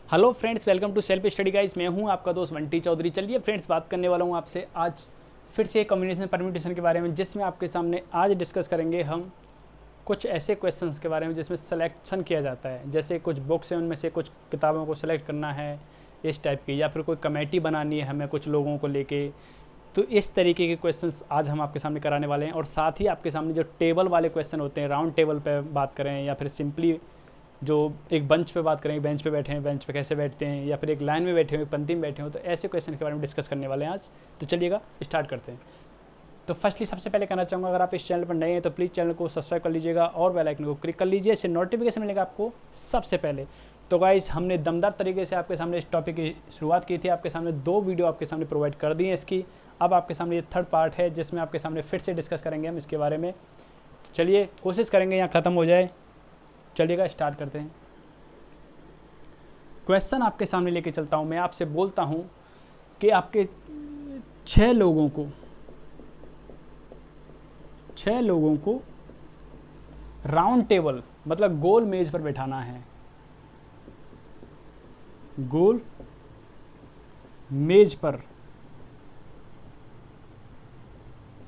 Hello friends, welcome to self study guys. मैं हूं आपका दोस्त बंटी चौधरी। चलिए फ्रेंड्स, बात करने वाला हूं आपसे आज फिर से कॉम्बिनेशन परम्यूटेशन के बारे में, जिसमें आपके सामने आज डिस्कस करेंगे हम कुछ ऐसे क्वेश्चंस के बारे में जिसमें सिलेक्शन किया जाता है। जैसे कुछ बुक्स हैं, उनमें से कुछ किताबों को सिलेक्ट करना है इस टाइप की, या फिर कोई कमेटी बनानी है हमें कुछ लोगों को लेके। तो इस तरीके के क्वेश्चंस आज हम आपके सामने कराने वाले हैं। और साथ ही आपके सामने जो टेबल वाले क्वेश्चन होते हैं, राउंड टेबल पे बात करें या फिर सिंपली जो एक बेंच पे बात करें, बेंच पे बैठे हैं, बेंच पे कैसे बैठते हैं, या फिर एक लाइन में बैठे हुए, पंक्ति में बैठे हो, तो ऐसे क्वेश्चन के बारे में डिस्कस करने वाले हैं आज। तो चलिएगा स्टार्ट करते हैं। तो फर्स्टली सबसे पहले कहना चाहूँगा, अगर आप इस चैनल पर नए हैं तो प्लीज़ चैनल को सब्सक्राइब कर लीजिएगा और बेल आइकन को क्लिक कर लीजिए, इससे नोटिफिकेशन मिलेगा आपको सबसे पहले। तो गाइस, हमने दमदार तरीके से आपके सामने इस टॉपिक की शुरुआत की थी, आपके सामने 2 वीडियो आपके सामने प्रोवाइड कर दी है इसकी। अब आपके सामने ये थर्ड पार्ट है जिसमें आपके सामने फिर से डिस्कस करेंगे हम इसके बारे में। तो चलिए कोशिश करेंगे यहाँ ख़त्म हो जाए। चलिएगा स्टार्ट करते हैं। क्वेश्चन आपके सामने लेके चलता हूँ, मैं आपसे बोलता हूँ कि आपके 6 लोगों को राउंड टेबल मतलब गोल मेज पर बैठाना है। गोल मेज पर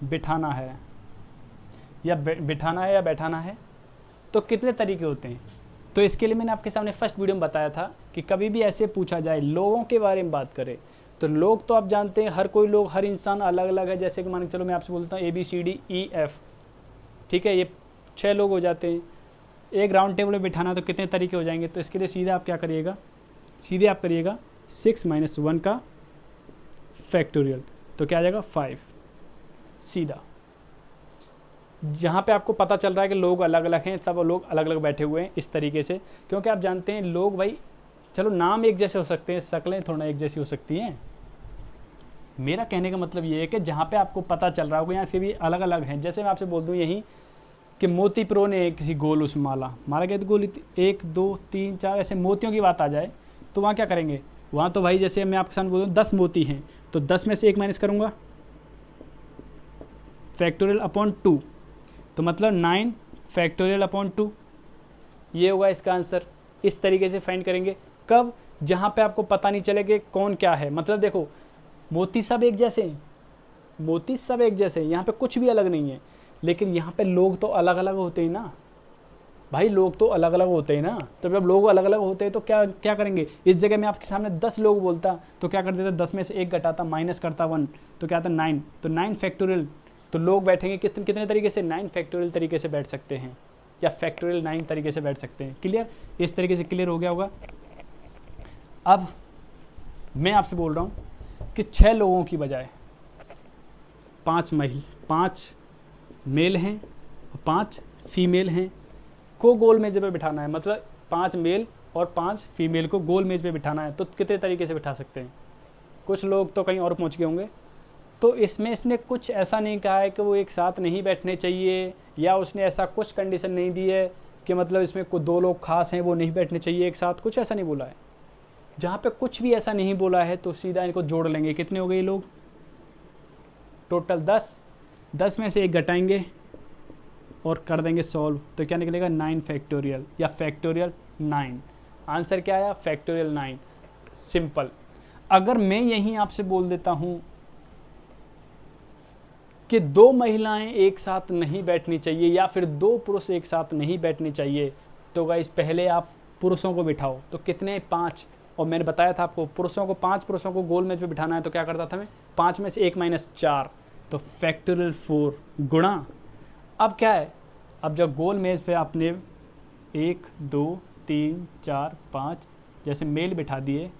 बिठाना है या बैठाना है, तो कितने तरीके होते हैं। तो इसके लिए मैंने आपके सामने फर्स्ट वीडियो में बताया था कि कभी भी ऐसे पूछा जाए, लोगों के बारे में बात करें, तो लोग तो आप जानते हैं, हर इंसान अलग अलग है। जैसे कि मान के चलो मैं आपसे बोलता हूँ ABCDEF, ठीक है, ये 6 लोग हो जाते हैं। एक राउंड टेबल में बिठाना तो कितने तरीके हो जाएंगे। तो इसके लिए सीधे आप क्या करिएगा, सीधे आप करिएगा 6 - 1 का फैक्टोरियल, तो क्या आ जाएगा 5 सीधा। जहाँ पे आपको पता चल रहा है कि लोग अलग अलग हैं, सब लोग अलग अलग बैठे हुए हैं इस तरीके से, क्योंकि आप जानते हैं लोग भाई, चलो नाम एक जैसे हो सकते हैं, शक्लें थोड़ा एक जैसी हो सकती हैं। मेरा कहने का मतलब ये है कि जहाँ पे आपको पता चल रहा होगा यहाँ से भी अलग अलग हैं। जैसे मैं आपसे बोल दूँ यहीं कि मोती प्रो ने किसी गोल उसमें माला गया, तो गोल 1 2 3 4 ऐसे मोतियों की बात आ जाए, तो वहाँ क्या करेंगे। वहाँ तो भाई जैसे मैं आपके सामने बोल दूँ 10 मोती हैं, तो 10 में से 1 माइनस करूँगा, फैक्टोरियल अपॉन 2, तो मतलब 9 फैक्टोरियल अपॉन 2, ये होगा इसका आंसर। इस तरीके से फाइंड करेंगे। कब, जहाँ पे आपको पता नहीं चले कि कौन क्या है। मतलब देखो, मोती सब एक जैसे हैं, यहाँ पे कुछ भी अलग नहीं है, लेकिन यहाँ पे लोग तो अलग अलग होते हैं ना भाई, लोग तो अलग अलग होते हैं ना। तो जब लोग अलग अलग होते हैं तो क्या क्या करेंगे। इस जगह में आपके सामने 10 लोग बोलता तो क्या कर देता, 10 में से 1 घटाता, माइनस करता 1, तो क्या आता 9, तो 9 फैक्टोरियल। तो लोग बैठेंगे कितने तरीके से, 9 फैक्टोरियल तरीके से बैठ सकते हैं, या फैक्टोरियल 9 तरीके से बैठ सकते हैं। क्लियर, इस तरीके से क्लियर हो गया होगा। अब मैं आपसे बोल रहा हूँ कि 6 लोगों की बजाय 5 मेल हैं और 5 फीमेल हैं को गोल मेज पे बिठाना है। मतलब 5 मेल और 5 फीमेल को गोल मेज पे बिठाना है, तो कितने तरीके से बिठा सकते हैं। कुछ लोग तो कहीं और पहुंच गए होंगे। तो इसमें इसने कुछ ऐसा नहीं कहा है कि वो एक साथ नहीं बैठने चाहिए, या उसने ऐसा कुछ कंडीशन नहीं दी है कि मतलब इसमें 2 लोग खास हैं वो नहीं बैठने चाहिए एक साथ, कुछ ऐसा नहीं बोला है। जहाँ पे कुछ भी ऐसा नहीं बोला है तो सीधा इनको जोड़ लेंगे। कितने हो गए लोग, टोटल 10 में से 1 घटाएंगे और कर देंगे सॉल्व, तो क्या निकलेगा 9 फैक्टोरियल या फैक्टोरियल 9। आंसर क्या आया, फैक्टोरियल 9। सिंपल। अगर मैं यहीं आपसे बोल देता हूं कि 2 महिलाएं एक साथ नहीं बैठनी चाहिए या फिर 2 पुरुष एक साथ नहीं बैठने चाहिए, तो गाइस पहले आप पुरुषों को बिठाओ, तो कितने, 5। और मैंने बताया था आपको पुरुषों को, 5 पुरुषों को गोल मेज पे बिठाना है, तो क्या करता था मैं, 5 में से 1 माइनस 4, तो फैक्टोरियल 4 गुणा। अब क्या है, अब जब गोल मेज पे आपने 1 2 3 4 5 जैसे मेल बिठा दिए,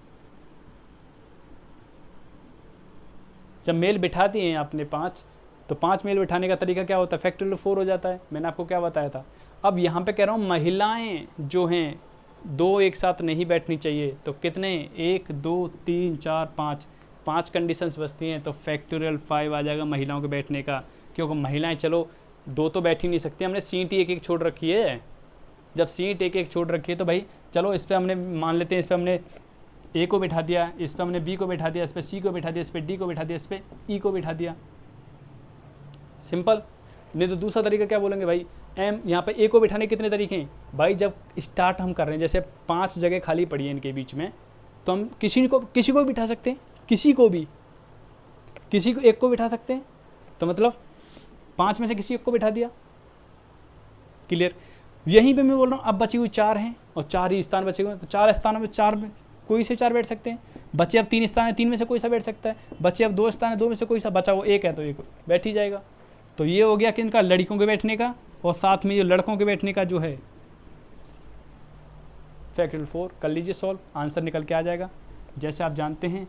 जब मेल बिठा दिए आपने 5, तो 5 मेल बिठाने का तरीका क्या होता है, फैक्टोरियल 4 हो जाता है। मैंने आपको क्या बताया था। अब यहाँ पे कह रहा हूँ महिलाएं जो हैं 2 एक साथ नहीं बैठनी चाहिए, तो कितने, 1 2 3 4 5 कंडीशंस बचती हैं, तो फैक्टोरियल 5 आ जाएगा महिलाओं के बैठने का। क्योंकि महिलाएं चलो 2 तो बैठ ही नहीं सकती, हमने सीट ही एक छोड़ रखी है। जब सीट एक छोड़ रखी है तो भाई चलो इस पर हमने मान लेते हैं, इस पर हमने ए को बिठा दिया, इस पर हमने बी को बिठा दिया, इस पर सी को बिठा दिया, इस पर डी को बिठा दिया, इस पर ई को बिठा दिया। सिंपल। नहीं तो दूसरा तरीका क्या बोलेंगे भाई, एम, यहाँ पे ए को बिठाने कितने तरीके हैं भाई। जब स्टार्ट हम कर रहे हैं, जैसे 5 जगह खाली पड़ी है इनके बीच में, तो हम किसी को भी बिठा सकते हैं, किसी को एक को बिठा सकते हैं। तो मतलब 5 में से किसी एक को बिठा दिया। क्लियर। यहीं पे मैं बोल रहा हूँ अब बची हुई 4 हैं और 4 ही स्थान बचे हुए हैं, तो 4 स्थानों में 4 में कोई से 4 बैठ सकते हैं। बचे अब 3 स्थान है, 3 में से कोई सा बैठ सकता है। बचे अब 2 स्थान है, 2 में से कोई सा, बचा वो 1 है तो 1 बैठ ही जाएगा। तो ये हो गया कि इनका लड़कियों के बैठने का, और साथ में ये लड़कों के बैठने का जो है फैक्टोरियल 4 कर लीजिए सॉल्व, आंसर निकल के आ जाएगा। जैसे आप जानते हैं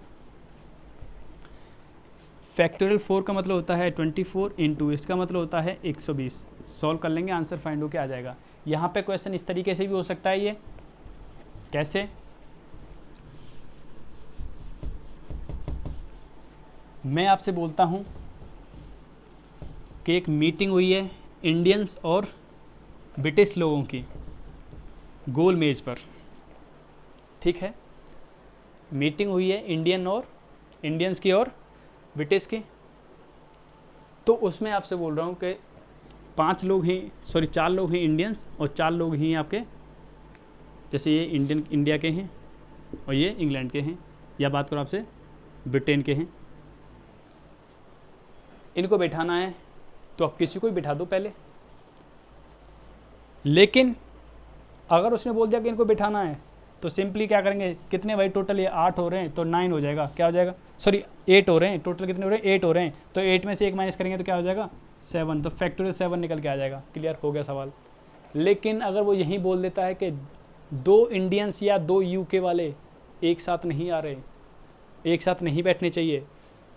फैक्टोरियल 4 का मतलब होता है 24 इंटू, इसका मतलब होता है 120। सॉल्व कर लेंगे, आंसर फाइंड होके आ जाएगा। यहाँ पे क्वेश्चन इस तरीके से भी हो सकता है। ये कैसे, मैं आपसे बोलता हूँ कि एक मीटिंग हुई है इंडियंस और ब्रिटिश लोगों की गोल मेज पर, ठीक है। मीटिंग हुई है इंडियंस की और ब्रिटिश की। तो उसमें आपसे बोल रहा हूँ कि 4 लोग हैं इंडियंस और 4 लोग ही आपके, जैसे ये इंडिया के हैं और ये इंग्लैंड के हैं, या बात करो आपसे ब्रिटेन के हैं। इनको बैठाना है तो आप किसी को भी बिठा दो पहले, लेकिन अगर उसने बोल दिया कि इनको बिठाना है तो सिंपली क्या करेंगे, कितने भाई टोटल, ये 8 हो रहे हैं तो 9 हो जाएगा, क्या हो जाएगा, सॉरी 8 हो रहे हैं, टोटल कितने हो रहे हैं, 8 हो रहे हैं, तो 8 में से 1 माइनस करेंगे तो क्या हो जाएगा 7, तो फैक्टोरियल 7 निकल के आ जाएगा। क्लियर हो गया सवाल। लेकिन अगर वो यही बोल देता है कि 2 इंडियंस या 2 यूके वाले एक साथ नहीं आ रहे, एक साथ नहीं बैठने चाहिए,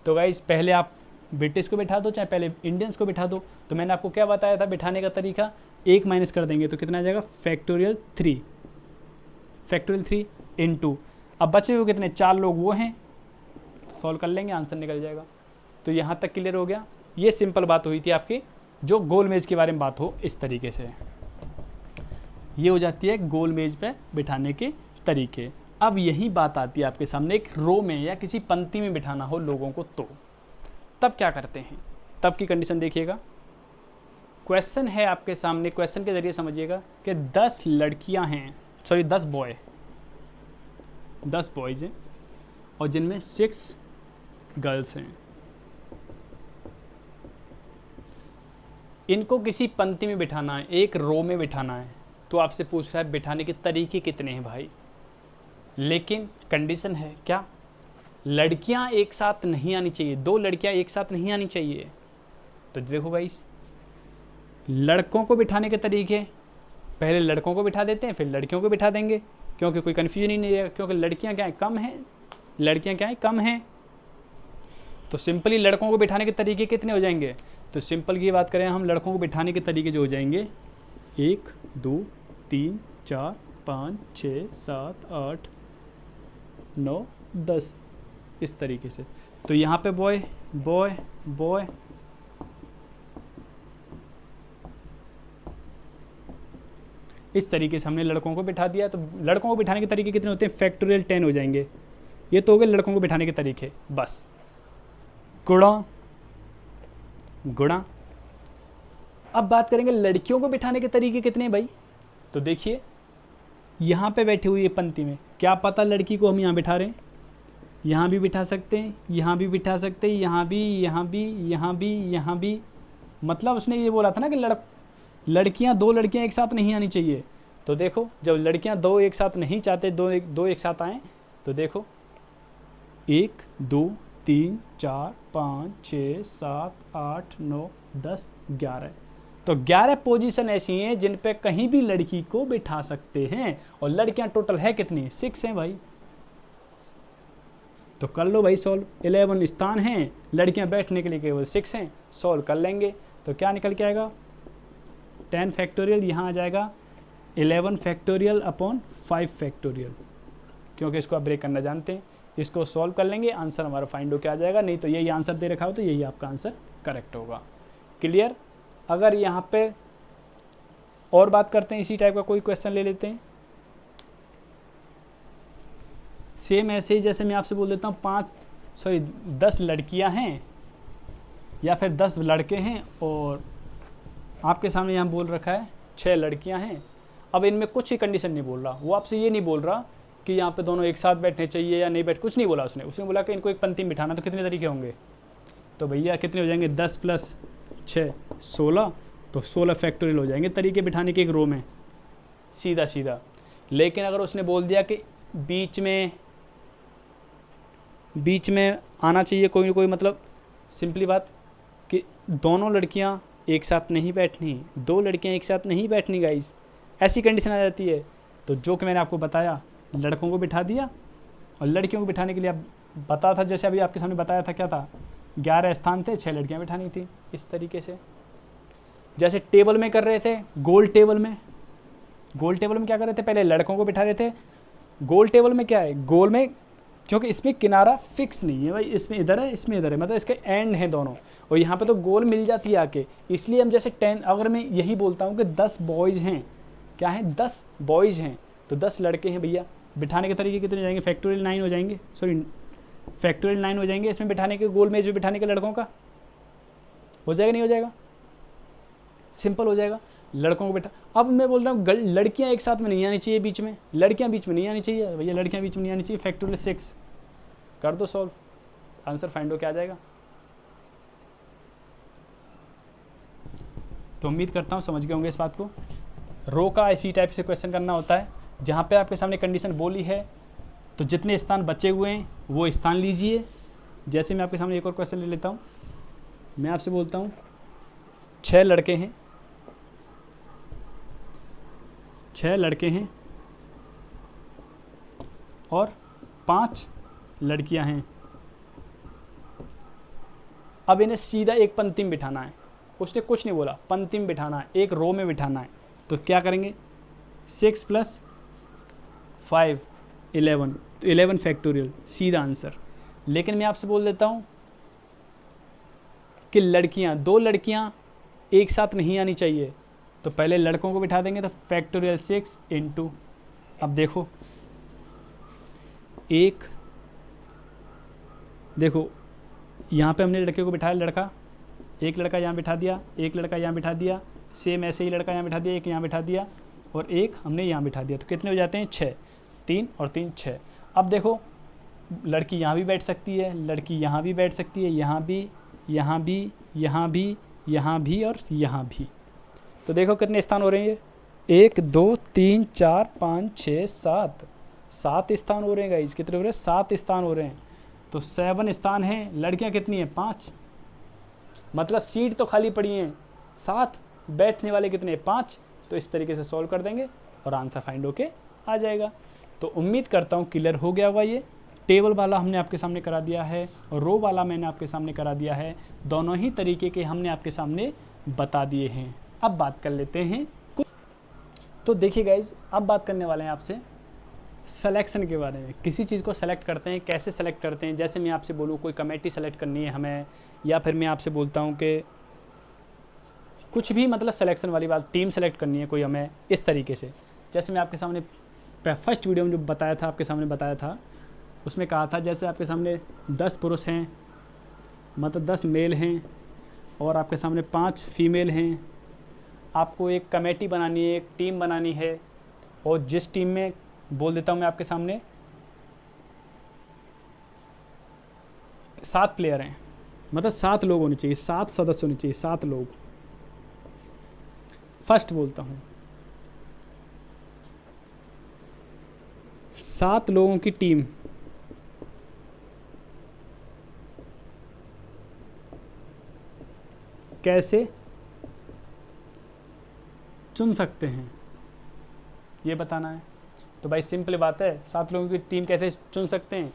तो गाइस पहले आप ब्रिटिश को बिठा दो चाहे पहले इंडियंस को बिठा दो। तो मैंने आपको क्या बताया था बिठाने का तरीका, 1 माइनस कर देंगे तो कितना आ जाएगा फैक्टोरियल 3 इंटू, अब बचे हुए कितने 4 लोग वो हैं, सॉल्व कर लेंगे आंसर निकल जाएगा। तो यहाँ तक क्लियर हो गया। ये सिंपल बात हुई थी आपकी, जो गोल मेज के बारे में बात हो इस तरीके से, ये हो जाती है गोल मेज पे बिठाने के तरीके। अब यही बात आती है आपके सामने एक रो में या किसी पंक्ति में बिठाना हो लोगों को, तो तब क्या करते हैं, तब की कंडीशन देखिएगा। क्वेश्चन है आपके सामने, क्वेश्चन के जरिए समझिएगा कि 10 लड़कियां हैं, सॉरी 10 बॉयज़ हैं और जिनमें 6 गर्ल्स हैं। इनको किसी पंक्ति में बिठाना है, एक रो में बिठाना है, तो आपसे पूछ रहा है बिठाने के तरीके कितने हैं भाई। लेकिन कंडीशन है क्या, लड़कियां एक साथ नहीं आनी चाहिए, 2 लड़कियां एक साथ नहीं आनी चाहिए। तो देखो भाई, लड़कों को बिठाने के तरीके, पहले लड़कों को बिठा देते हैं फिर लड़कियों को बिठा देंगे, क्योंकि कोई कन्फ्यूजन ही नहीं रहेगा, क्योंकि लड़कियां क्या है कम हैं, लड़कियां क्या है कम हैं। तो सिंपली लड़कों को बिठाने के तरीके कितने हो जाएंगे, तो सिंपल की बात करें हम, लड़कों को बिठाने के तरीके जो हो जाएंगे 1 2 3 4 5 6 7 8 9 10 इस तरीके से। तो यहाँ पे बॉय बॉय बॉय, इस तरीके से हमने लड़कों को बिठा दिया। तो लड़कों को बिठाने के तरीके कितने होते हैं, फैक्टोरियल 10 हो जाएंगे। ये तो हो गए लड़कों को बिठाने के तरीके। बस गुणा। अब बात करेंगे लड़कियों को बिठाने के तरीके कितने भाई। तो देखिए यहाँ पे बैठी हुई है पंक्ति में, क्या पता लड़की को हम यहाँ बिठा रहे हैं, यहाँ भी बिठा सकते हैं, यहाँ भी बिठा सकते हैं, यहाँ भी, यहाँ भी, यहाँ भी, यहाँ भी। मतलब उसने ये बोला था ना कि लड़कियाँ 2 लड़कियाँ एक साथ नहीं आनी चाहिए। तो देखो जब लड़कियाँ 2 एक साथ नहीं चाहते, दो एक साथ आएँ, तो देखो 1 2 3 4 5 6 7 8 9 10 11। तो 11 पोजीशन ऐसी हैं जिन पे कहीं भी लड़की को बिठा सकते हैं, और लड़कियां टोटल है कितनी, 6 हैं भाई। तो कर लो भाई सॉल्व, 11 स्थान हैं, लड़कियां बैठने के लिए केवल 6 हैं, सॉल्व कर लेंगे। तो क्या निकल के आएगा 10 फैक्टोरियल, यहाँ आ जाएगा 11 फैक्टोरियल अपॉन 5 फैक्टोरियल, क्योंकि इसको आप ब्रेक करना जानते हैं। इसको सॉल्व कर लेंगे, आंसर हमारा फाइंड होकर आ जाएगा। नहीं तो यही आंसर दे रखा हो तो यही आपका आंसर करेक्ट होगा। क्लियर। अगर यहाँ पे और बात करते हैं, इसी टाइप का कोई क्वेश्चन ले लेते हैं, सेम ऐसे ही जैसे मैं आपसे बोल देता हूँ 10 लड़कियाँ हैं या फिर 10 लड़के हैं, और आपके सामने यहाँ बोल रखा है 6 लड़कियाँ हैं। अब इनमें कुछ ही कंडीशन नहीं बोल रहा, वो आपसे ये नहीं बोल रहा कि यहाँ पे दोनों एक साथ बैठने चाहिए या नहीं कुछ नहीं बोला उसने बोला कि इनको एक पंक्ति में बिठाना। तो कितने तरीके होंगे? तो भैया कितने हो जाएंगे? 10 + 6 16, तो 16 फैक्टोरियल हो जाएंगे तरीके बिठाने के एक रो में, सीधा सीधा। लेकिन अगर उसने बोल दिया कि बीच में आना चाहिए कोई ना कोई, मतलब सिंपली बात कि दोनों लड़कियां एक साथ नहीं बैठनी, 2 लड़कियां एक साथ नहीं बैठनी गाइस, ऐसी कंडीशन आ जाती है। तो जो कि मैंने आपको बताया, लड़कों को बिठा दिया और लड़कियों को बिठाने के लिए अब बता था, जैसे अभी आपके सामने बताया था, क्या था, 11 स्थान थे, 6 लड़कियां बिठानी थी, इस तरीके से। जैसे टेबल में कर रहे थे, गोल टेबल में क्या कर रहे थे, पहले लड़कों को बिठा रहे थे। गोल टेबल में क्या है, गोल में क्योंकि इसमें किनारा फिक्स नहीं है भाई, इसमें इधर है, इसमें इधर है, मतलब इसके एंड है दोनों, और यहाँ पे तो गोल मिल जाती है आके। इसलिए हम जैसे 10, अगर मैं यही बोलता हूँ कि 10 बॉयज़ हैं, क्या है, 10 बॉयज़ हैं, तो 10 लड़के हैं भैया। बिठाने के तरीके कितने हो जाएंगे? फैक्टोरियल 9 हो जाएंगे, फैक्टोरियल 9 हो जाएंगे इसमें बिठाने के, गोल मेज में बिठाने के लड़कों का। हो जाएगा नहीं हो जाएगा? सिंपल हो जाएगा। लड़कों को बिठा, अब मैं बोल रहा हूँ लड़कियां एक साथ में नहीं आनी चाहिए, बीच में लड़कियां बीच में नहीं आनी चाहिए भैया, लड़कियां बीच में नहीं आनी चाहिए। फैक्टोरियल 6 कर दो सॉल्व, आंसर फाइंड हो क्या आ जाएगा। तो उम्मीद करता हूँ समझ गए होंगे इस बात को। रो का इसी टाइप से क्वेश्चन करना होता है, जहाँ पे आपके सामने कंडीशन बोली है तो जितने स्थान बचे हुए हैं वो स्थान लीजिए। जैसे मैं आपके सामने एक और क्वेश्चन ले लेता हूँ, मैं आपसे बोलता हूँ 6 लड़के हैं, 6 लड़के हैं और 5 लड़कियां हैं। अब इन्हें सीधा एक पंक्ति में बिठाना है, उसने कुछ नहीं बोला, पंक्ति में बिठाना है, एक रो में बिठाना है। तो क्या करेंगे? 6 + 5 11, तो 11 फैक्टोरियल, सीधा आंसर। लेकिन मैं आपसे बोल देता हूँ कि लड़कियां, 2 लड़कियां एक साथ नहीं आनी चाहिए, तो पहले लड़कों को बिठा देंगे, तो फैक्टोरियल 6 × अब देखो एक, देखो यहाँ पे हमने लड़के को बिठाया, एक लड़का यहाँ बिठा दिया, एक लड़का यहाँ बिठा दिया, सेम ऐसे ही लड़का यहाँ बिठा दिया, एक यहाँ बिठा दिया और एक हमने यहाँ बिठा दिया। तो कितने हो जाते हैं? 6, 3 और 3 6। अब देखो लड़की यहाँ भी बैठ सकती है, लड़की यहाँ भी बैठ सकती है, यहाँ भी, यहाँ भी, यहाँ भी, यहाँ भी और यहाँ भी। तो देखो कितने स्थान हो रहे हैं ये, 1 2 3 4 5 6 7, 7 स्थान हो रहे हैं गाइस। कितने हो रहे हैं? 7 स्थान हो रहे हैं। तो 7 स्थान हैं, लड़कियां कितनी हैं? 5, मतलब सीट तो खाली पड़ी हैं 7, बैठने वाले कितने? 5। तो इस तरीके से सॉल्व कर देंगे और आंसर फाइंड होके आ जाएगा। तो उम्मीद करता हूँ क्लियर हो गया होगा। ये टेबल वाला हमने आपके सामने करा दिया है और रो वाला मैंने आपके सामने करा दिया है, दोनों ही तरीके के हमने आपके सामने बता दिए हैं। अब बात कर लेते हैं तो देखिए गाइज, अब बात करने वाले हैं आपसे सिलेक्शन के बारे में। किसी चीज़ को सेलेक्ट करते हैं, कैसे सेलेक्ट करते हैं। जैसे मैं आपसे बोलूँ कोई कमेटी सेलेक्ट करनी है हमें, या फिर मैं आपसे बोलता हूँ कि कुछ भी, मतलब सिलेक्शन वाली बात, टीम सेलेक्ट करनी है कोई हमें, इस तरीके से। जैसे मैं आपके सामने फर्स्ट वीडियो में जो बताया था, आपके सामने बताया था, उसमें कहा था जैसे आपके सामने 10 पुरुष हैं, मतलब 10 मेल हैं और आपके सामने 5 फीमेल हैं। आपको एक कमेटी बनानी है, एक टीम बनानी है, और जिस टीम में बोल देता हूँ मैं आपके सामने 7 प्लेयर हैं, मतलब 7 लोग होने चाहिए, 7 सदस्य होने चाहिए, 7 लोग। फर्स्ट बोलता हूँ 7 लोगों की टीम कैसे चुन सकते हैं, ये बताना है। तो भाई सिंपल बात है, 7 लोगों की टीम कैसे चुन सकते हैं?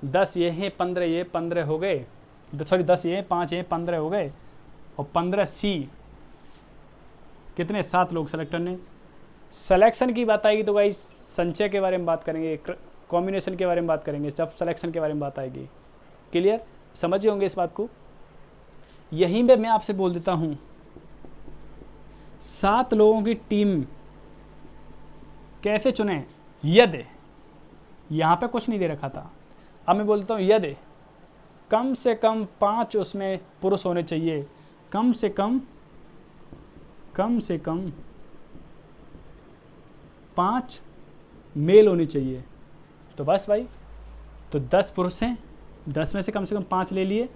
10 ये हैं, 15 ये, 15 हो गए, सॉरी 10 ये, 5 ये, 15 हो गए, और 15 सी, कितने? 7 लोग सेलेक्टर ने। सिलेक्शन की बात आएगी तो भाई संचय के बारे में बात करेंगे, कॉम्बिनेशन के बारे में बात करेंगे, जब सिलेक्शन के बारे में बात आएगी। क्लियर, समझे होंगे इस बात को। यहीं पे मैं आपसे बोल देता हूँ 7 लोगों की टीम कैसे चुने। यदि यहाँ पे कुछ नहीं दे रखा था, अब मैं बोलता हूँ यदि कम से कम 5 उसमें पुरुष होने चाहिए, कम से कम 5 मेल होने चाहिए, तो बस भाई, तो 10 पुरुष हैं, 10 में से कम 5 ले लिए,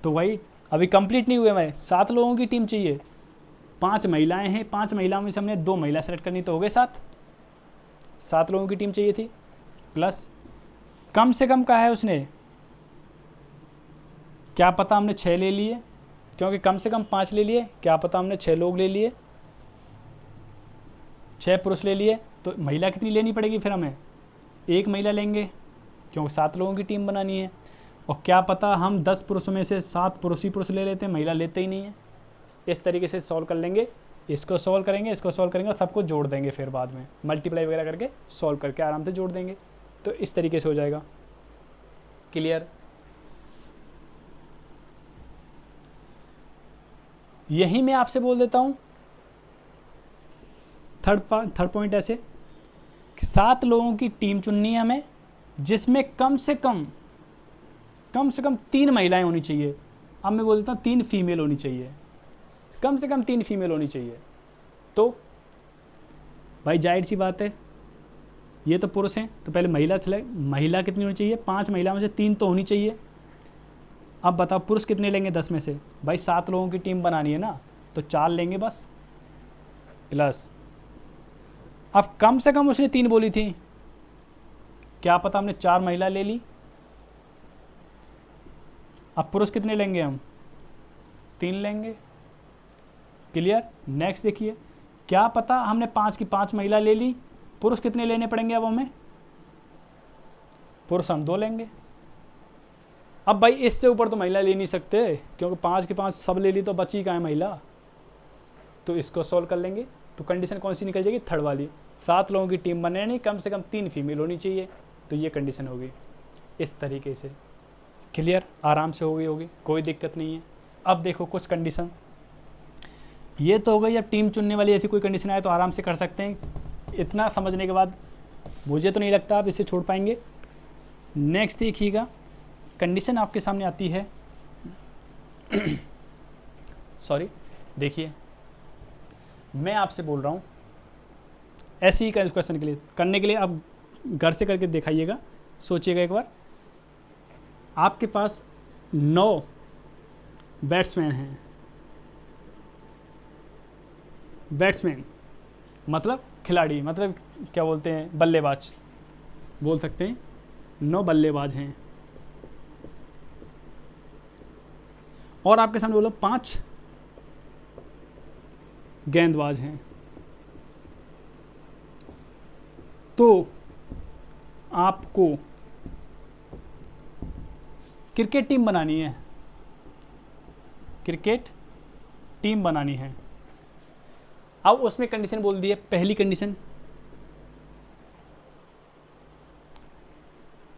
तो भाई अभी कंप्लीट नहीं हुए, मैं 7 लोगों की टीम चाहिए, 5 महिलाएं हैं, 5 महिलाओं में से हमने 2 महिला सेलेक्ट करनी, तो हो गए 7 लोगों की टीम चाहिए थी। प्लस कम से कम का है उसने, क्या पता हमने 6 ले लिए, क्योंकि कम से कम 5 ले लिए, क्या पता हमने 6 लोग ले लिए, 6 पुरुष ले लिए, तो महिला कितनी लेनी पड़ेगी फिर हमें, 1 महिला लेंगे, क्योंकि 7 लोगों की टीम बनानी है। और क्या पता हम 10 पुरुषों में से 7 पुरुष ही पुरुष ले लेते हैं, महिला लेते ही नहीं है। इस तरीके से सॉल्व कर लेंगे, इसको सॉल्व करेंगे, इसको सॉल्व करेंगे और सबको जोड़ देंगे, फिर बाद में मल्टीप्लाई वगैरह करके सॉल्व करके आराम से जोड़ देंगे, तो इस तरीके से हो जाएगा। क्लियर? यही मैं आपसे बोल देता हूँ थर्ड पॉइंट ऐसे कि 7 लोगों की टीम चुननी है हमें, जिसमें कम से कम 3 महिलाएं होनी चाहिए। अब मैं बोल देता हूँ 3 फीमेल होनी चाहिए, कम से कम 3 फीमेल होनी चाहिए। तो भाई जाहिर सी बात है, ये तो पुरुष हैं, तो पहले महिला कितनी होनी चाहिए, 5 महिलाओं में से 3 तो होनी चाहिए। अब बताओ पुरुष कितने लेंगे 10 में से, भाई 7 लोगों की टीम बनानी है ना, तो 4 लेंगे बस। प्लस अब कम से कम उसने 3 बोली थी, क्या पता हमने 4 महिला ले ली, अब पुरुष कितने लेंगे हम, 3 लेंगे। क्लियर? नेक्स्ट देखिए, क्या पता हमने 5 की 5 महिला ले ली, पुरुष कितने लेने पड़ेंगे अब हमें, पुरुष हम 2 लेंगे। अब भाई इससे ऊपर तो महिला ले नहीं सकते, क्योंकि 5 की 5 सब ले ली तो बची कहाँ है महिला, तो इसको सॉल्व कर लेंगे। तो कंडीशन कौन सी निकल जाएगी, थर्ड वाली, 7 लोगों की टीम बनने नहीं, कम से कम 3 फीमेल होनी चाहिए, तो ये कंडीशन होगी इस तरीके से। क्लियर? आराम से होगी, कोई दिक्कत नहीं है। अब देखो कुछ कंडीशन, ये तो हो गई। अब टीम चुनने वाली ऐसी कोई कंडीशन आए तो आराम से कर सकते हैं। इतना समझने के बाद मुझे तो नहीं लगता आप इसे छोड़ पाएंगे। नेक्स्ट देखिएगा, कंडीशन आपके सामने आती है सॉरी, देखिए मैं आपसे बोल रहा हूँ ऐसे ही क्वेश्चन के लिए करने के लिए आप घर से करके दिखाइएगा, सोचिएगा एक बार। आपके पास 9 बैट्समैन हैं, बैट्समैन मतलब खिलाड़ी, मतलब क्या बोलते हैं, बल्लेबाज बोल सकते हैं, 9 बल्लेबाज हैं। और आपके सामने बोलो 5 गेंदबाज हैं। तो आपको क्रिकेट टीम बनानी है, क्रिकेट टीम बनानी है। अब उसमें कंडीशन बोल दी है, पहली कंडीशन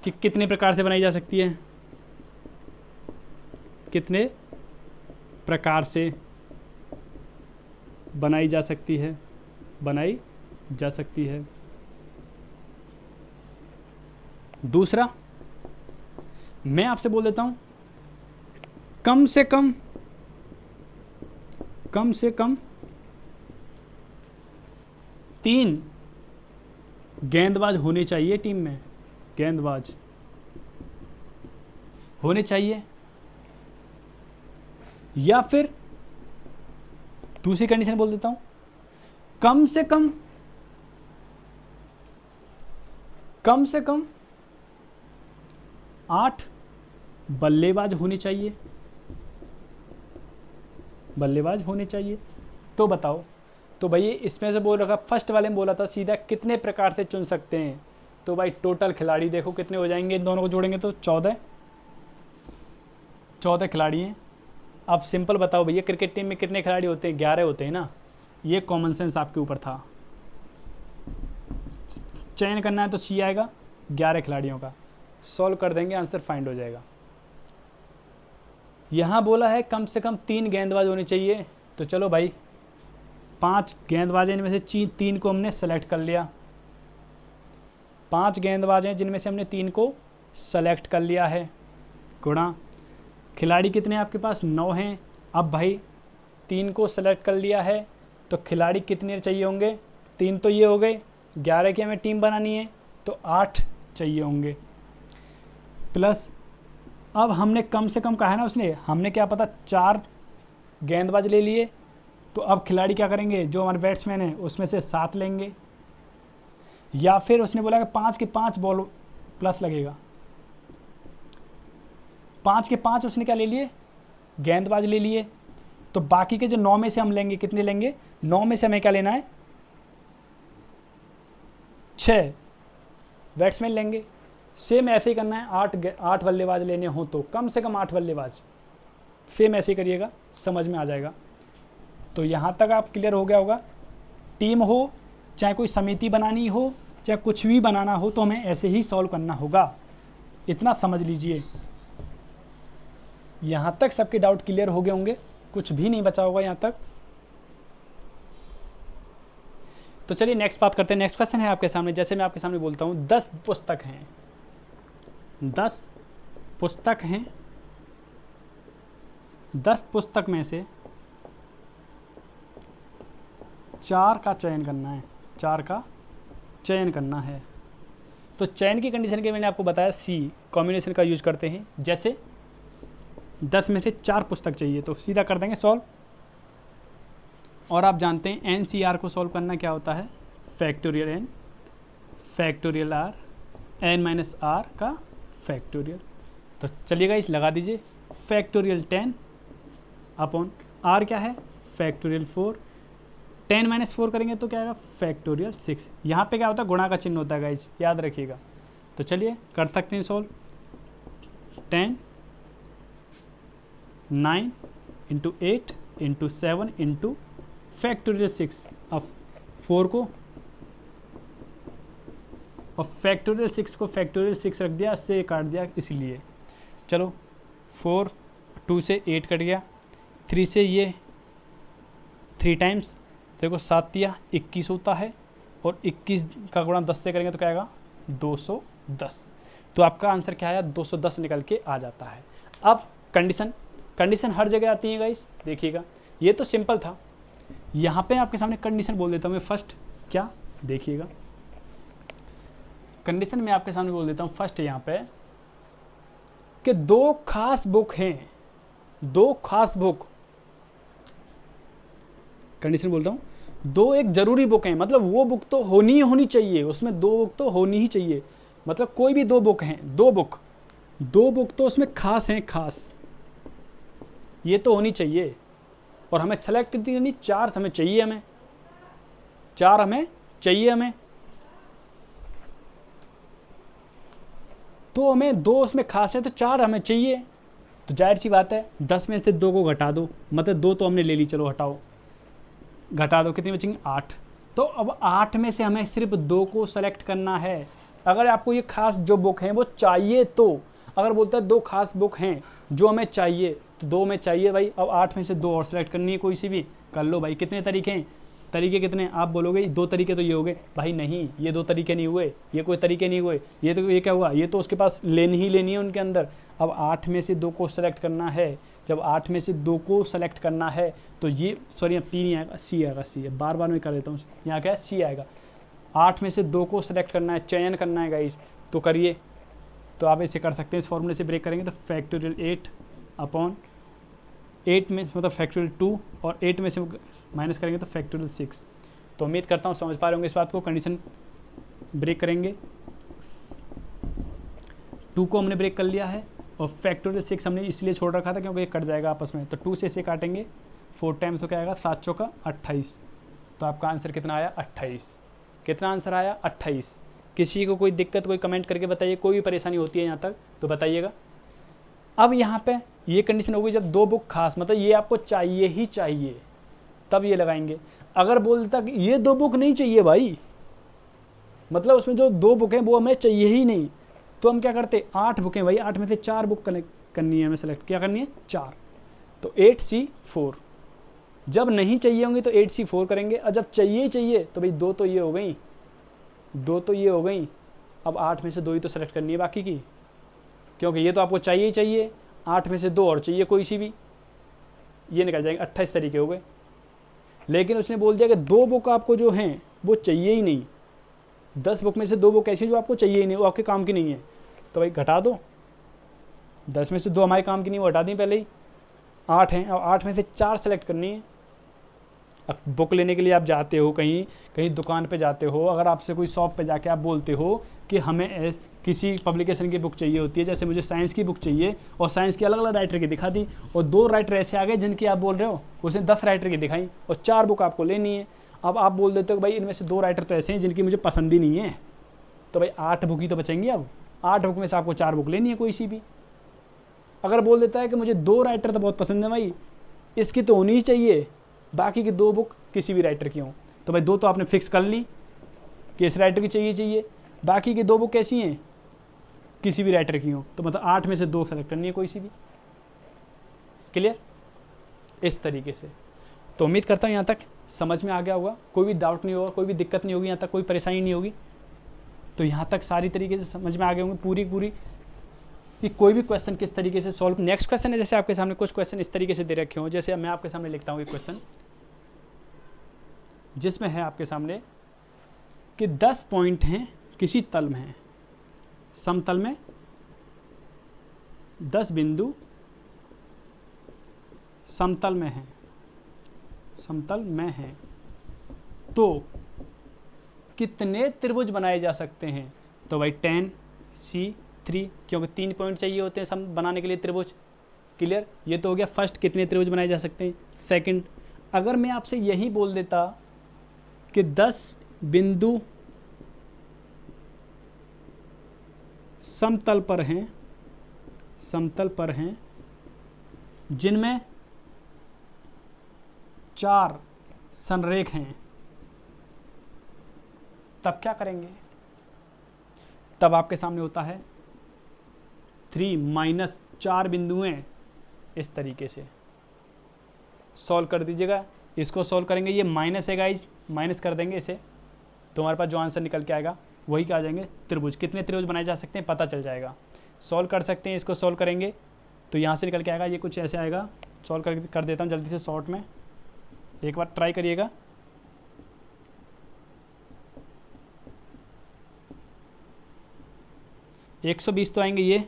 कि कितने प्रकार से बनाई जा सकती है, कितने प्रकार से बनाई जा सकती है, बनाई जा सकती है। दूसरा मैं आपसे बोल देता हूं, कम से कम 3 गेंदबाज होने चाहिए टीम में, गेंदबाज होने चाहिए। या फिर दूसरी कंडीशन बोल देता हूं, कम से कम 8 बल्लेबाज होने चाहिए, बल्लेबाज होने चाहिए। तो बताओ, तो भाई इसमें से बोल रखा, फर्स्ट वाले में बोला था सीधा कितने प्रकार से चुन सकते हैं, तो भाई टोटल खिलाड़ी देखो कितने हो जाएंगे, इन दोनों को जोड़ेंगे तो 14 खिलाड़ी हैं। अब सिंपल बताओ भैया, क्रिकेट टीम में कितने खिलाड़ी होते हैं, 11 होते हैं ना, ये कॉमन सेंस आपके ऊपर था। चयन करना है तो सी आएगा 11 खिलाड़ियों का, सॉल्व कर देंगे, आंसर फाइंड हो जाएगा। यहाँ बोला है कम से कम 3 गेंदबाज होने चाहिए, तो चलो भाई 5 गेंदबाज हैं, इनमें से 3 को हमने सेलेक्ट कर लिया। 5 गेंदबाज हैं जिनमें से हमने 3 को सेलेक्ट कर लिया है, गुणा खिलाड़ी कितने आपके पास, 9 हैं। अब भाई 3 को सेलेक्ट कर लिया है तो खिलाड़ी कितने चाहिए होंगे, 3 तो ये हो गए, 11 की हमें टीम बनानी है, तो 8 चाहिए होंगे, प्लस अब हमने कम से कम कहा है ना उसने, हमने क्या पता 4 गेंदबाज ले लिए, तो अब खिलाड़ी क्या करेंगे, जो हमारे बैट्समैन हैं उसमें से 7 लेंगे, या फिर उसने बोला कि 5 के 5 बॉल प्लस लगेगा, 5 के 5 उसने क्या ले लिए, गेंदबाज ले लिए, तो बाकी के जो 9 में से हम लेंगे, कितने लेंगे, 9 में से हमें क्या लेना है, 6 बैट्समैन लेंगे। सेम ऐसे ही करना है, 8 बल्लेबाज लेने हो तो कम से कम 8 बल्लेबाज, सेम ऐसे ही करिएगा, समझ में आ जाएगा। तो यहाँ तक आप क्लियर हो गया होगा। टीम हो, चाहे कोई समिति बनानी हो, चाहे कुछ भी बनाना हो, तो हमें ऐसे ही सॉल्व करना होगा, इतना समझ लीजिए। यहाँ तक सबके डाउट क्लियर हो गए होंगे, कुछ भी नहीं बचा होगा यहाँ तक। तो चलिए नेक्स्ट बात करते हैं। नेक्स्ट क्वेश्चन है आपके सामने, जैसे मैं आपके सामने बोलता हूँ 10 पुस्तक हैं, 10 पुस्तक हैं, 10 पुस्तक में से 4 का चयन करना है, 4 का चयन करना है। तो चयन की कंडीशन के मैंने आपको बताया सी कॉम्बिनेशन का यूज करते हैं। जैसे 10 में से 4 पुस्तक चाहिए, तो सीधा कर देंगे सॉल्व। और आप जानते हैं NCR को सॉल्व करना क्या होता है, factorial n factorial r n minus r का फैक्टोरियल। तो चलिएगा इस लगा दीजिए, फैक्टोरियल 10 अपॉन r क्या है, फैक्टोरियल 4, 10 माइनस 4 करेंगे तो क्या आएगा, फैक्टोरियल 6। यहाँ पे क्या होता है, गुणा का चिन्ह होता है गाइस, याद रखिएगा। तो चलिए कर सकते हैं solve. 10 9 into 8 into 7 into factorial 6। अब 4 को और फैक्टोरियल 6 को फैक्टोरियल 6 रख दिया, इससे काट दिया इसीलिए। चलो 4, 2 से 8 कट गया, 3 से ये 3 टाइम्स, देखो 7 दिया 21 होता है, और 21 का गुणा 10 से करेंगे तो क्या आएगा, 210। तो आपका आंसर क्या आया, 210 निकल के आ जाता है। अब कंडीशन हर जगह आती है गाइस, देखिएगा ये तो सिंपल था। यहाँ पे आपके सामने कंडीशन बोल देता हूँ मैं फर्स्ट, क्या देखिएगा, कंडीशन में आपके सामने बोल देता हूँ फर्स्ट यहाँ पे कि 2 खास बुक हैं, 2 खास बुक, कंडीशन बोलता हूँ 2 एक जरूरी बुक हैं, मतलब वो बुक तो होनी चाहिए, उसमें 2 बुक तो होनी ही चाहिए, मतलब कोई भी 2 बुक हैं, 2 बुक तो उसमें खास हैं, खास ये तो होनी चाहिए। और हमें सेलेक्ट कितनी करनी, 4 हमें चाहिए, हमें 4 हमें चाहिए, हमें तो हमें 2 उसमें खास है, तो 4 हमें चाहिए। तो जाहिर सी बात है 10 में से 2 को घटा दो, मतलब 2 तो हमने ले ली, चलो हटाओ, घटा दो, कितनी बचेंगी, 8। तो अब 8 में से हमें सिर्फ 2 को सेलेक्ट करना है। अगर आपको ये खास जो बुक हैं वो चाहिए, तो अगर बोलता है 2 खास बुक हैं जो हमें चाहिए, तो 2 में चाहिए भाई। अब 8 में से 2 और सेलेक्ट करनी है, कोई सी भी कर लो भाई। कितने तरीके हैं, तरीके कितने, आप बोलोगे 2 तरीके तो ये हो गए, भाई नहीं, ये 2 तरीके नहीं हुए, ये कोई तरीके नहीं हुए, ये तो ये क्या हुआ, ये तो उसके पास लेनी ही लेनी है उनके अंदर। अब 8 में से 2 को सेलेक्ट करना है, जब 8 में से 2 को सेलेक्ट करना है तो ये, सॉरी यहाँ P नहीं आएगा, C आएगा, C है, बार बार मैं कर देता हूँ, यहाँ क्या है, C आएगा। 8 में से 2 को सेलेक्ट करना है, चयन करना है गाइस, तो करिए। तो आप ऐसे कर सकते हैं, इस फॉर्मूले से ब्रेक करेंगे तो फैक्टोरियल 8 अपॉन 8 में मतलब फैक्टोरियल 2, और 8 में से माइनस करेंगे तो फैक्टोरियल 6। तो उम्मीद करता हूँ समझ पा रहे होंगे इस बात को। कंडीशन ब्रेक करेंगे, 2 को हमने ब्रेक कर लिया है, और फैक्टोरियल 6 हमने इसलिए छोड़ रखा था क्योंकि ये कट जाएगा आपस में। तो 2 से इसे काटेंगे, 4 टाइम्स तो क्या आएगा, 7 चौका 28। तो आपका आंसर कितना आया, 28। कितना आंसर आया, 28। किसी को कोई दिक्कत, कोई कमेंट करके बताइए, कोई भी परेशानी होती है यहाँ तक तो बताइएगा। अब यहाँ पे ये कंडीशन होगी जब 2 बुक खास, मतलब ये आपको चाहिए ही चाहिए, तब ये लगाएंगे। अगर बोलता कि ये 2 बुक नहीं चाहिए भाई, मतलब उसमें जो 2 बुक हैं वो हमें चाहिए ही नहीं, तो हम क्या करते, 8 बुकें भाई, 8 में से 4 बुक कनेक्ट करनी है, हमें सेलेक्ट क्या करनी है, 4। तो 8C4। जब नहीं चाहिए होंगी तो 8C4 करेंगे, और जब चाहिए तो भाई 2 तो ये हो गई, 2 तो ये हो गई। अब 8 में से 2 ही तो सेलेक्ट करनी है बाकी की, क्योंकि ये तो आपको चाहिए ही चाहिए। 8 में से 2 और चाहिए कोई सी भी, ये निकल जाएंगे, 28 तरीके हो गए। लेकिन उसने बोल दिया कि 2 बुक आपको जो हैं वो चाहिए ही नहीं, 10 बुक में से 2 बुक ऐसी जो आपको चाहिए ही नहीं, वो आपके काम की नहीं है, तो भाई घटा दो। 10 में से 2 हमारे काम की नहीं, वो हटा दी पहले ही। 8 हैं, और 8 में से 4 सेलेक्ट करनी है। अब बुक लेने के लिए आप जाते हो कहीं, कहीं दुकान पे जाते हो, अगर आपसे कोई शॉप पे जाके आप बोलते हो कि हमें किसी पब्लिकेशन की बुक चाहिए होती है, जैसे मुझे साइंस की बुक चाहिए, और साइंस की अलग अलग राइटर की दिखा दी, और 2 राइटर ऐसे आ गए जिनकी आप बोल रहे हो, उसने 10 राइटर की दिखाई, और 4 बुक आपको लेनी है। अब आप बोल देते हो भाई इनमें से 2 राइटर तो ऐसे हैं जिनकी मुझे पसंद ही नहीं है, तो भाई 8 बुक ही तो बचेंगी। अब 8 बुक में से आपको 4 बुक लेनी है कोई सी भी। अगर बोल देता है कि मुझे 2 राइटर तो बहुत पसंद है भाई, इसकी तो होनी ही चाहिए, बाकी की 2 बुक किसी भी राइटर की हों, तो भाई 2 तो आपने फिक्स कर ली कि इस राइटर की चाहिए, बाकी की 2 बुक कैसी हैं, किसी भी राइटर की हों, तो मतलब 8 में से 2 सेलेक्ट करनी है कोई सी भी। क्लियर? इस तरीके से। तो उम्मीद करता हूँ यहाँ तक समझ में आ गया होगा, कोई भी डाउट नहीं होगा, कोई भी दिक्कत नहीं होगी, यहाँ तक कोई परेशानी नहीं होगी। तो यहाँ तक सारी तरीके से समझ में आ गए होंगे पूरी कि कोई भी क्वेश्चन किस तरीके से सॉल्व। नेक्स्ट क्वेश्चन है, जैसे आपके सामने कुछ क्वेश्चन इस तरीके से दे रखे हों, जैसे मैं आपके सामने लिखता हूँ एक क्वेश्चन जिसमें है आपके सामने कि 10 पॉइंट हैं किसी तल में हैं, समतल में 10 बिंदु समतल में हैं, तो कितने त्रिभुज बनाए जा सकते हैं। तो भाई 10 C3, क्योंकि 3 पॉइंट चाहिए होते हैं सम बनाने के लिए त्रिभुज। क्लियर? ये तो हो गया फर्स्ट, कितने त्रिभुज बनाए जा सकते हैं। सेकंड, अगर मैं आपसे यही बोल देता कि 10 बिंदु समतल पर हैं जिनमें 4 संरेख हैं, तब क्या करेंगे। तब आपके सामने होता है 3 - 4 बिंदु हैं, इस तरीके से सॉल्व कर दीजिएगा। इसको सॉल्व करेंगे, ये माइनस है गाइज, माइनस कर देंगे इसे, तो हमारे पास जो आंसर निकल के आएगा वही क्या आ जाएंगे, त्रिभुज। कितने त्रिभुज बनाए जा सकते हैं पता चल जाएगा। सॉल्व कर सकते हैं, इसको सॉल्व करेंगे तो यहाँ से निकल के आएगा, ये कुछ ऐसे आएगा। सॉल्व कर देता हूँ जल्दी से शॉर्ट में, एक बार ट्राई करिएगा। एक 120 तो आएंगे ये,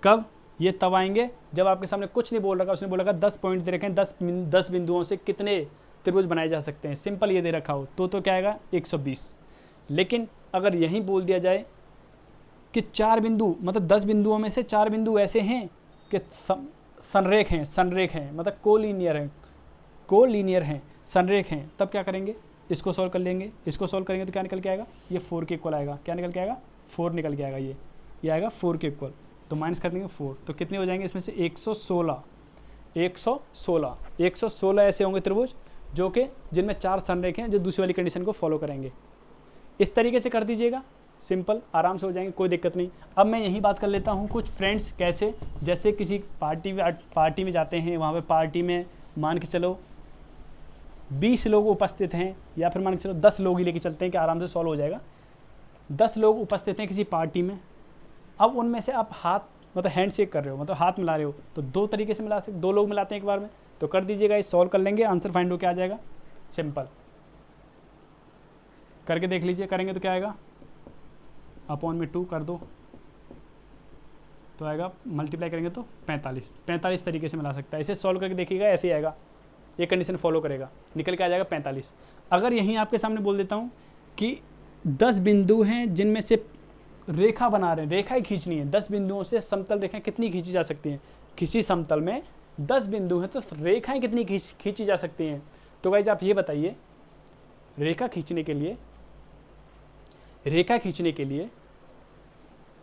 कब, ये तब आएंगे जब आपके सामने कुछ नहीं बोल रखा, उसने बोला 10 पॉइंट दे रखे हैं, 10 बिंदुओं से कितने त्रिभुज बनाए जा सकते हैं, सिंपल ये दे रखा हो तो क्या आएगा 120। लेकिन अगर यहीं बोल दिया जाए कि 4 बिंदु, मतलब 10 बिंदुओं में से 4 बिंदु ऐसे हैं कि संरेख हैं, मतलब कोलिनियर हैं, संरेख हैं, तब क्या करेंगे, इसको सॉल्व कर लेंगे। इसको सॉल्व करेंगे तो क्या निकल के आएगा, ये 4 के इक्वल आएगा। क्या निकल के आएगा, 4 निकल के आएगा, ये आएगा 4 के इक्वल। तो माइनस कर देंगे 4, तो कितने हो जाएंगे इसमें से 116 ऐसे होंगे त्रिभुज जो कि जिनमें 4 संरेख हैं, जो दूसरी वाली कंडीशन को फॉलो करेंगे। इस तरीके से कर दीजिएगा, सिंपल, आराम से हो जाएंगे, कोई दिक्कत नहीं। अब मैं यही बात कर लेता हूँ, कुछ फ्रेंड्स कैसे, जैसे किसी पार्टी में जाते हैं, वहाँ पे पार्टी में मान के चलो 20 लोग उपस्थित हैं, या फिर मान के चलो 10 लोग ही लेके चलते हैं कि आराम से सॉल्व हो जाएगा। 10 लोग उपस्थित हैं किसी पार्टी में, अब उनमें से आप हाथ, मतलब हैंड शेक कर रहे हो, मतलब हाथ मिला रहे हो, तो 2 तरीके से मिला सकते, 2 लोग मिलाते हैं एक बार में, तो कर दीजिएगा, इस सॉल्व कर लेंगे, आंसर फाइंड होकर आ जाएगा। सिंपल करके देख लीजिए, करेंगे तो क्या आएगा, अपॉन में 2 कर दो तो आएगा, मल्टीप्लाई करेंगे तो 45 तरीके से मिला सकता है। इसे सॉल्व करके देखिएगा, ऐसे ही आएगा, ये कंडीशन फॉलो करेगा, निकल के आ जाएगा 45। अगर यहीं आपके सामने बोल देता हूँ कि 10 बिंदु हैं जिनमें से रेखा बना रहे हैं, रेखा ही खींचनी है, 10 बिंदुओं से समतल रेखाएं कितनी खींची जा सकती हैं, किसी समतल में 10 बिंदु हैं तो रेखाएं कितनी खींची जा सकती हैं। तो गाइस आप ये बताइए, रेखा खींचने के लिए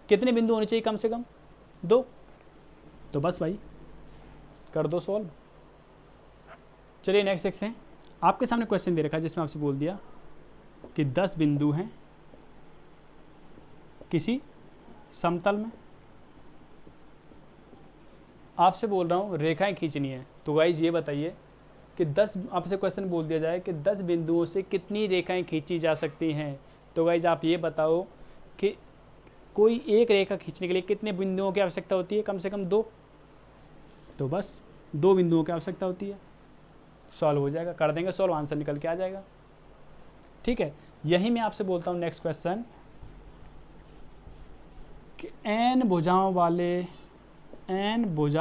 कितने बिंदु होने चाहिए, कम से कम 2। तो बस भाई कर दो सॉल्व। चलिए नेक्स्ट देखते हैं। आपके सामने क्वेश्चन दे रखा है जिसमें आपसे बोल दिया कि 10 बिंदु हैं किसी समतल में, आपसे बोल रहा हूँ रेखाएं खींचनी है। तो गाइज ये बताइए कि 10, आपसे क्वेश्चन बोल दिया जाए कि 10 बिंदुओं से कितनी रेखाएं खींची जा सकती हैं। तो गाइज आप ये बताओ कि कोई एक रेखा खींचने के लिए कितने बिंदुओं की आवश्यकता होती है, कम से कम 2। तो बस 2 बिंदुओं की आवश्यकता होती है, सॉल्व हो जाएगा, कर देंगे सॉल्व, आंसर निकल के आ जाएगा। ठीक है, यही मैं आपसे बोलता हूँ नेक्स्ट क्वेश्चन कि n भुजाओं वाले बहुभुज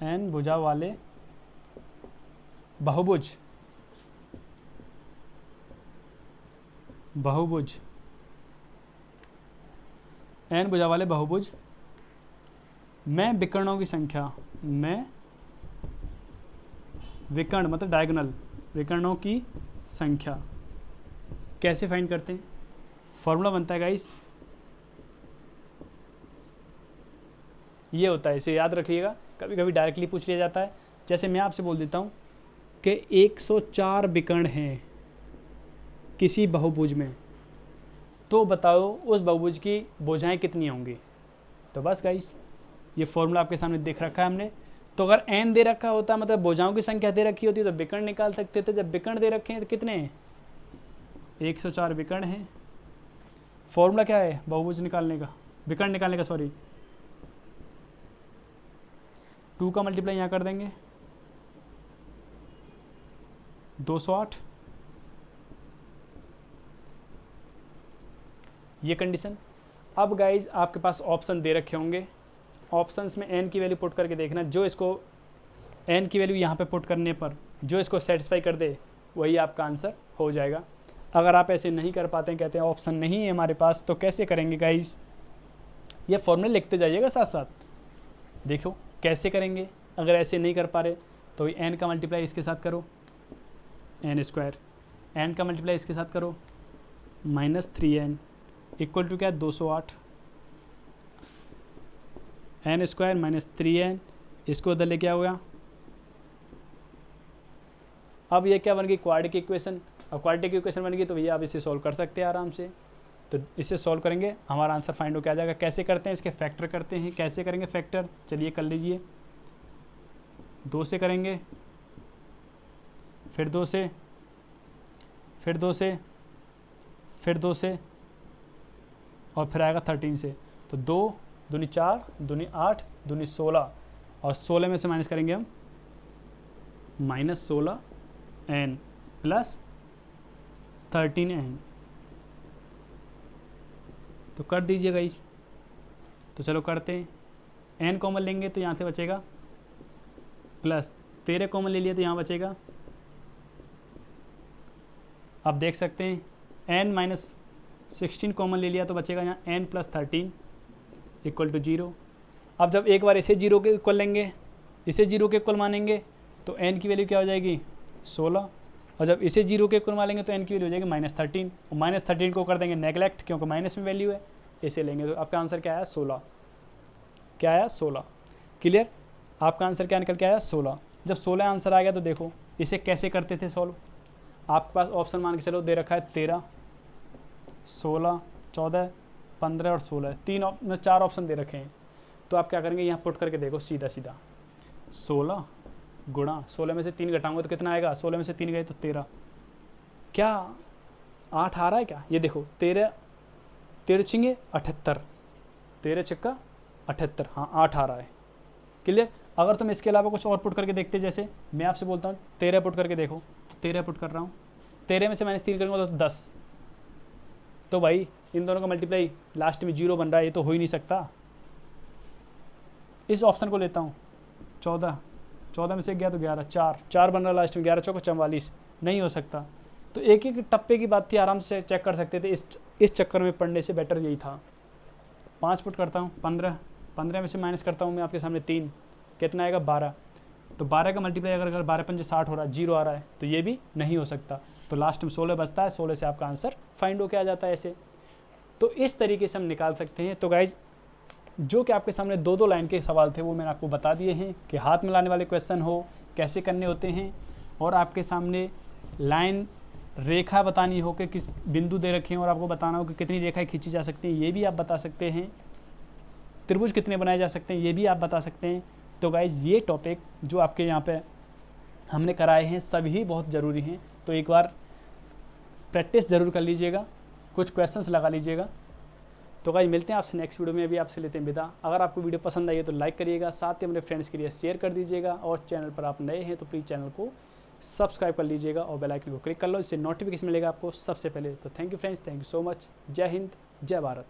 n भुजा वाले बहुभुज में विकर्णों की संख्या, विकर्ण मतलब डायगोनल विकर्णों की संख्या कैसे फाइंड करते हैं? फॉर्मूला बनता है गाइस, ये होता है, इसे याद रखिएगा। कभी कभी डायरेक्टली पूछ लिया जाता है। जैसे मैं आपसे बोल देता हूँ कि 104 विकर्ण हैं किसी बहुभुज में, तो बताओ उस बहुभुज की भुजाएं कितनी होंगी? तो बस गाइस ये फॉर्मूला आपके सामने देख रखा है हमने। तो अगर n दे रखा होता, मतलब भुजाओं की संख्या दे रखी होती, तो विकर्ण निकाल सकते थे। जब विकर्ण दे रखे हैं तो कितने हैं? 104 विकर्ण हैं। फॉर्मूला क्या है बहुभुज निकालने का, विकर्ण निकालने का, सॉरी, 2 का मल्टीप्लाई यहाँ कर देंगे 208, ये कंडीशन। अब गाइज आपके पास ऑप्शन दे रखे होंगे, ऑप्शंस में n की वैल्यू पुट करके देखना, जो इसको n की वैल्यू यहाँ पे पुट करने पर जो इसको सेटिस्फाई कर दे वही आपका आंसर हो जाएगा। अगर आप ऐसे नहीं कर पाते हैं, कहते हैं ऑप्शन नहीं है हमारे पास, तो कैसे करेंगे गाइज? ये फॉर्मूले लिखते जाइएगा साथ साथ, देखो कैसे करेंगे। अगर ऐसे नहीं कर पा रहे तो n का मल्टीप्लाई इसके साथ करो n², n का मल्टीप्लाई इसके साथ करो -3n इक्वल टू क्या? 208 n² -3n, इसको उधर लेके आओगे। अब ये क्या बन गई? Quadratic equation. अब क्वाड्रेटिक इक्वेशन बन गई तो भैया आप इसे सॉल्व कर सकते हैं आराम से। तो इसे सॉल्व करेंगे हमारा आंसर फाइंड हो क्या आ जाएगा। कैसे करते हैं? इसके फैक्टर करते हैं। कैसे करेंगे फैक्टर? चलिए कर लीजिए। 2 से करेंगे, फिर 2 से, फिर 2 से, फिर 2 से, और फिर आएगा 13 से। तो 2 दूनी 4, दूनी 8, दूनी 16, और 16 में से माइनस करेंगे हम -16n प्लस 13n। तो कर दीजिएगा इस, तो चलो करते हैं। n कॉमन लेंगे तो यहाँ से बचेगा प्लस 13 कॉमन ले लिया तो यहाँ बचेगा। आप देख सकते हैं n - 16 कॉमन ले लिया तो बचेगा यहाँ n + 13 इक्वल टू 0। अब जब एक बार इसे 0 के इक्वल लेंगे, इसे 0 के इक्वल मानेंगे तो n की वैल्यू क्या हो जाएगी? 16। और जब इसे 0 के इक्वल मानेंगे तो n की वैल्यू हो जाएगी -13, और -13 को कर देंगे नेगलेक्ट क्योंकि माइनस में वैल्यू है, इसे लेंगे तो आपका आंसर क्या आया? 16। क्या आया? 16। क्लियर? आपका आंसर क्या निकल के आया? 16। जब 16 आंसर आ गया तो देखो इसे कैसे करते थे सॉल्व। आपके पास ऑप्शन मान के चलो दे रखा है 13, 16, 14, 15 और 16, 4 ऑप्शन दे रखे हैं। तो आप क्या करेंगे? यहाँ पुट करके देखो सीधा सीधा, 16 गुणा 16 में से 3 घटाऊंगा तो कितना आएगा? 16 में से 3 गए तो 13। क्या 8 आ रहा है क्या? ये देखो 13 छिंगे 78, 13 छक्का 78, हाँ 8 आ रहा है। क्लियर? अगर तुम इसके अलावा कुछ और पुट करके देखते, जैसे मैं आपसे बोलता हूँ 13 पुट करके देखो, तो 13 पुट कर रहा हूँ, 13 में से -3 करूँगा तो 10। तो भाई इन दोनों का मल्टीप्लाई लास्ट में 0 बन रहा है, ये तो हो ही नहीं सकता। इस ऑप्शन को लेता हूँ 14, 14 में से गया तो 11, 4 बन रहा लास्ट में, 11 चौको 44, नहीं हो सकता। तो एक एक टप्पे की बात थी, आराम से चेक कर सकते थे। इस चक्कर में पढ़ने से बेटर यही था। 5 पुट करता हूँ 15, 15 में से माइनस करता हूँ मैं आपके सामने 3, कितना आएगा? 12। तो 12 का मल्टीप्लाई अगर 12 × 5 = 60 हो रहा है, 0 आ रहा है, तो ये भी नहीं हो सकता। तो लास्ट में 16 बचता है, 16 से आपका आंसर फाइंड हो के आ जाता है ऐसे। तो इस तरीके से हम निकाल सकते हैं। तो गाइज जो कि आपके सामने 2-2 लाइन के सवाल थे वो मैंने आपको बता दिए हैं कि हाथ मिलाने वाले क्वेश्चन हो कैसे करने होते हैं, और आपके सामने लाइन रेखा बतानी हो कि किस बिंदु दे रखे हैं और आपको बताना हो कि कितनी रेखाएं खींची जा सकती हैं, ये भी आप बता सकते हैं। त्रिभुज कितने बनाए जा सकते हैं ये भी आप बता सकते हैं। तो गाइज ये टॉपिक जो आपके यहाँ पे हमने कराए हैं सभी बहुत ज़रूरी हैं। तो एक बार प्रैक्टिस ज़रूर कर लीजिएगा, कुछ क्वेश्चंस लगा लीजिएगा। तो गाइस मिलते हैं आपसे नेक्स्ट वीडियो में। अभी आपसे लेते हैं विदा। अगर आपको वीडियो पसंद आई है तो लाइक करिएगा, साथ ही अपने फ्रेंड्स के लिए शेयर कर दीजिएगा, और चैनल पर आप नए हैं तो प्लीज़ चैनल को सब्सक्राइब कर लीजिएगा और बेल आइकन को क्लिक कर लो, इससे नोटिफिकेशन मिलेगा आपको सबसे पहले। तो thank you friends, thank you so much. जय हिंद, जय भारत।